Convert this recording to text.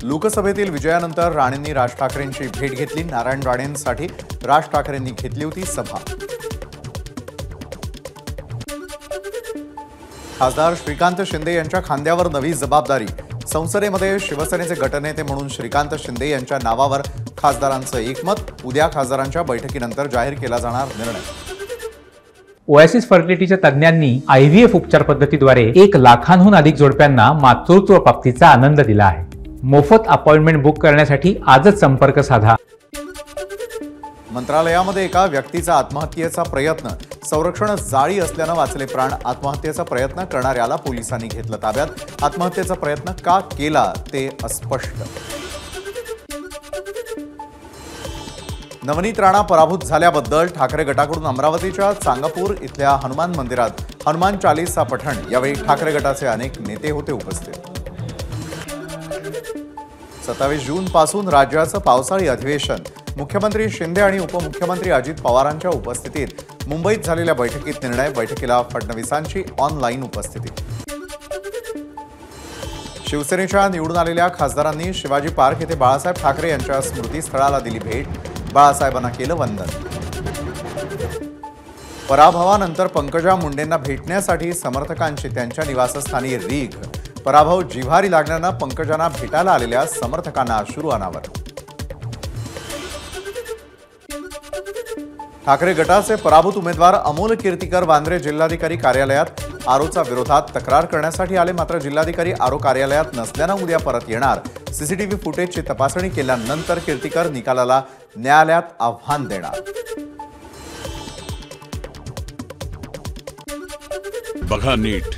लोकसभेतील विजयानंतर राणेंनी राज ठाकरेंची भेट घेतली। नारायण राणेंसाठी राज ठाकरेंनी घेतली होती सभा। खासदार श्रीकांत शिंदे यांच्या खांद्यावर नवी जबाबदारी। संसदेमध्ये शिवसेनेचे गटनेते म्हणून श्रीकांत शिंदे यांच्या नावावर खासदारांचं एकमत। उद्या खासदारांच्या बैठकीनंतर जाहीर केला जाणार निर्णय। ओएसिस फर्टिलिटीच्या तज्ञांनी IVF उपचार पद्धतीद्वारे 1 लाखांहून अधिक जोडप्यांना मातृत्व प्राप्तीचा आनंद दिला आहे। मोफत अपॉइंटमेंट बुक करण्यासाठी आजच संपर्क साधा। मंत्रालयामध्ये एका व्यक्तीचा आत्महत्येचा प्रयत्न। संरक्षण जाळी असल्याने वाचले प्राण। आत्महत्येचा प्रयत्न करणाऱ्याला पोलिसांनी घेतलं ताब्यात। आत्महत्येचा प्रयत्न का केला ते अस्पष्ट। नवनीत राणा पराभूत झाल्याबद्दल ठाकरे गटाकडून अमरावतीच्या चांगापूर इथल्या हनुमान मंदिरात हनुमान चालीसा पठण। यावेळी ठाकरे गटाचे अनेक नेते होते उपस्थित। 27 जून पासून राज्याचं पावसाळी अधिवेशन। मुख्यमंत्री शिंदे आणि उपमुख्यमंत्री अजित पवारांच्या उपस्थितीत मुंबईत झालेल्या बैठकीत निर्णय। बैठकीला फडणवीसांची ऑनलाईन उपस्थिती। शिवसेनेच्या निवडून आलेल्या खासदारांनी शिवाजी पार्क येथे बाळासाहेब ठाकरे यांच्या स्मृतीस्थळाला दिली भेट। बाळासाहेबांना केलं वंदन। पराभवानंतर पंकजा मुंडेंना भेटण्यासाठी समर्थकांची त्यांच्या निवासस्थानी रीघ। पराभव जिव्हारी लागल्यानं पंकजांना भेटायला आलेल्या समर्थकांना अश्रू अनावर। ठाकरे गटाचे पराभूत उमेदवार अमोल कीर्तिकर वांद्रे जिल्हाधिकारी कार्यालयात आरोचा विरोधात तक्रार करण्यासाठी आले। मात्र जिल्हाधिकारी आरो कार्यालयात नसल्यानं उद्या परत येणार। सीसीटीव्ही फुटेजची तपासणी केल्यानंतर कीर्तिकर निकालाला न्यायालयात आव्हान देणार। बघा नीट